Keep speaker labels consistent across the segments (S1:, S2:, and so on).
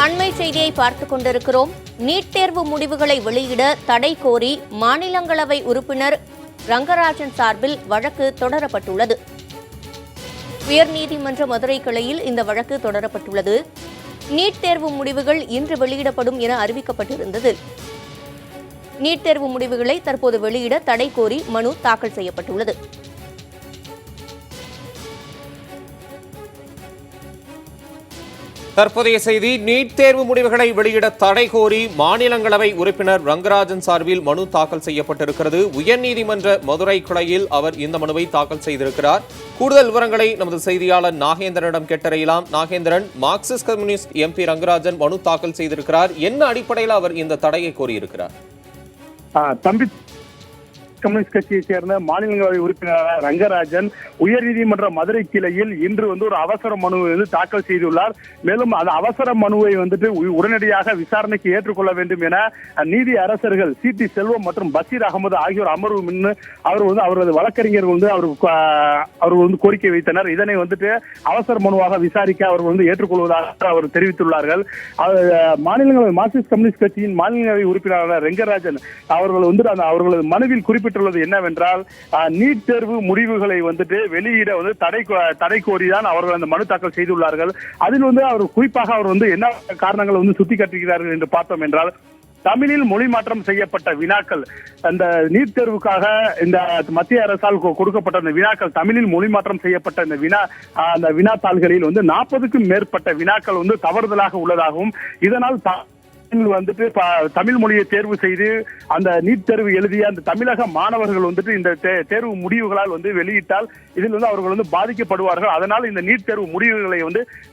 S1: அண்மை செய்தியை பார்த்துக் கொண்டிருக்கிறோம். நீட் தேர்வு முடிவுகளை வெளியிட தடை கோரி மாநிலங்களவை உறுப்பினர் ரங்கராஜன் சார்பில் வழக்கு தொடரப்பட்டுள்ளது. உயர்நீதிமன்ற மதுரை கிளையில் இந்த வழக்கு தொடரப்பட்டுள்ளது. நீட் தேர்வு முடிவுகள் இன்று வெளியிடப்படும் என அறிவிக்கப்பட்டிருந்தது. நீட் தேர்வு முடிவுகளை தற்போது வெளியிட தடை கோரி மனு தாக்கல் செய்யப்பட்டுள்ளது.
S2: தற்போதைய செய்தி, நீட் தேர்வு முடிவுகளை வெளியிட தடை கோரி மாநிலங்களவை உறுப்பினர் ரங்கராஜன் சார்பில் மனு தாக்கல் செய்யப்பட்டிருக்கிறது. உயர்நீதிமன்ற மதுரை கிளையில் அவர் இந்த மனுவை தாக்கல் செய்திருக்கிறார். கூடுதல் விவரங்களை நமது செய்தியாளர் நாகேந்திரனிடம் கேட்டறியலாம். Nagendran, Marxist Communist MP Rangarajan மனு தாக்கல் செய்திருக்கிறார். என்ன அடிப்படையில் அவர் இந்த தடையை கோரியிருக்கிறார்?
S3: கம்யூனிஸ்ட் கட்சியை சேர்ந்த மாநிலங்களவை உறுப்பினர் ரங்கராஜன் உயர்நீதிமன்ற மதுரை கிளையில் இன்று ஒரு அவசர மனுவை தாக்கல் செய்துள்ளார். மேலும் அந்த அவசர மனுவை உடனடியாக விசாரணைக்கு ஏற்றுக்கொள்ள வேண்டும் என நீதி அரசர்கள் சி.டி. செல்வம் மற்றும் பஷீர் அகமது ஆகியோர் அமர்வு முன் அவரது வழக்கறிஞர்கள் அவர் கோரிக்கை வைத்தனர். இதனை அவசர மனுவாக விசாரிக்க அவர் ஏற்றுக்கொள்வதாக அவர் தெரிவித்துள்ளார்கள். மாநிலங்களவை மார்க்சிஸ்ட் கம்யூனிஸ்ட் கட்சியின் மாநிலங்களவை உறுப்பினர் ரங்கராஜன் அவர்கள் அவர்களது மனுவில் குறிப்பிட்டுள்ளது என்னவென்றால், நீட் தேர்வு முடிவுகளை வெளியிட தடை கோரிதான் அவர்கள் அந்த மனு தாக்கல் செய்துள்ளார்கள். அதில் அவர் குறிப்பாக என்ன காரணங்களை சுட்டிக்காட்டுகிறார்கள் என்று பார்த்தோம் என்றால், தமிழில் மொழி மாற்றம் செய்யப்பட்ட வினாக்கள், அந்த நீட் தேர்வுக்காக இந்த மத்திய அரசால் கொடுக்கப்பட்ட அந்த வினாக்கள் தமிழில் மொழி மாற்றம் செய்யப்பட்ட அந்த வினாத்தாள்களில் 40க்கும் மேற்பட்ட வினாக்கள் தவறுதலாக உள்ளதாகவும், இதனால் தமிழ் மொழியை தேர்வு செய்து அந்த நீட் தேர்வு எழுதிய அந்த தமிழக மாணவர்கள் இந்த தேர்வு முடிவுகளால் வெளியிட்டால் இதில் அவர்கள் பாதிக்கப்படுவார்கள். அதனால் இந்த நீட் தேர்வு முடிவுகளை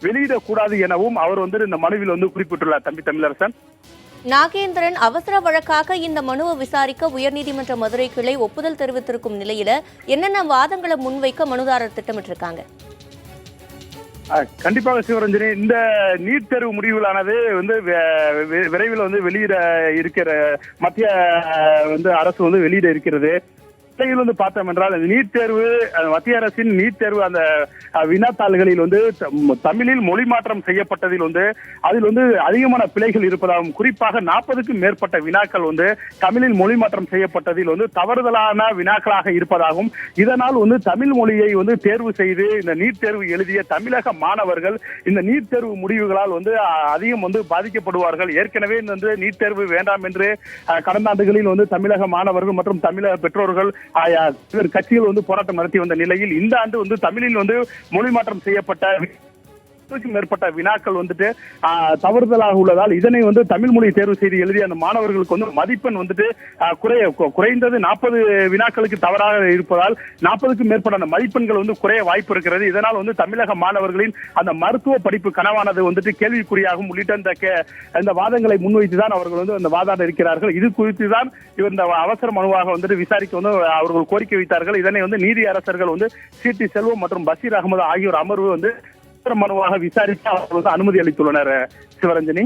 S3: வெளியிடக்கூடாது எனவும் அவர் இந்த மனுவில் குறிப்பிட்டுள்ளார். தமிழரசன்.
S1: நாகேந்திரன், அவசர வழக்காக இந்த மனுவை விசாரிக்க உயர்நீதிமன்ற மதுரை கிளை ஒப்புதல் தெரிவித்திருக்கும் நிலையில என்னென்ன வாதங்களை முன்வைக்க மனுதாரர் திட்டமிட்டிருக்காங்க?
S3: கண்டிப்பாக சிவரஞ்சனி, இந்த நீட் தேர்வு முடிவுகளானது விரைவில் வெளியிட இருக்கிற மத்திய அரசு வெளியிட இருக்கிறது. பார்த்தோம் என்றால் நீட் தேர்வு, மத்திய அரசின் நீட் தேர்வு அந்த வினாத்தாள்களில் தமிழில் மொழி மாற்றம் செய்யப்பட்டதில் அதில் அதிகமான பிழைகள் இருப்பதாகவும், குறிப்பாக 40க்கும் மேற்பட்ட வினாக்கள் தமிழில் மொழி மாற்றம் செய்யப்பட்டதில் தவறுதலான வினாக்களாக இருப்பதாகவும், இதனால் தமிழ் மொழியை தேர்வு செய்து இந்த நீட் தேர்வு எழுதிய தமிழக மாணவர்கள் இந்த நீட் தேர்வு முடிவுகளால் அதிகம் பாதிக்கப்படுவார்கள். ஏற்கனவே நீட் தேர்வு வேண்டாம் என்று கடந்த ஆண்டுகளில் தமிழக மாணவர்கள் மற்றும் தமிழக பெற்றோர்கள் கட்சிகள் போராட்டம் நடத்தி வந்த நிலையில் இந்த ஆண்டு தமிழில் மொழி மாற்றம் செய்யப்பட்ட மேற்பட்ட வினாக்கள் தவறுதலாக உள்ளதால் இதனை தமிழ் மொழி தேர்வு செய்து எழுதிய அந்த மாணவர்களுக்கு மதிப்பெண் குறைந்தது 40 வினாக்களுக்கு தவறாக இருப்பதால் 40க்கும் மேற்பட்ட அந்த மதிப்பெண்கள் குறைய வாய்ப்பு இருக்கிறது. இதனால் தமிழக மாணவர்களின் அந்த மருத்துவ படிப்பு கனவானது கேள்விக்குறியாகும் உள்ளிட்ட இந்த வாதங்களை முன்வைத்துதான் அவர்கள் அந்த வாதாட இருக்கிறார்கள். இது குறித்து தான் இந்த அவசர மனுவாக விசாரிக்க அவர்கள் கோரிக்கை வைத்தார்கள். இதனை நீதி அரசர்கள் சி.டி. செல்வம் மற்றும் பஷீர் அகமது ஆகியோர் அமர்வு மனுவாக விசாரிக்க அவர்கள் அனுமதி அளித்துள்ளனர். சிவரஞ்சனி,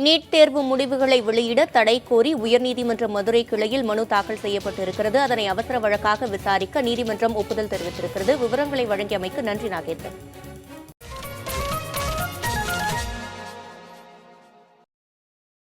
S1: நீட் தேர்வு முடிவுகளை வெளியிட தடை கோரி உயர்நீதிமன்ற மதுரை கிளையில் மனு தாக்கல் செய்யப்பட்டிருக்கிறது. அதனை அவசர வழக்காக விசாரிக்க நீதிமன்றம் ஒப்புதல் தெரிவித்திருக்கிறது. விவரங்களை வழங்கியமைக்கு நன்றி நாகேந்திரன்.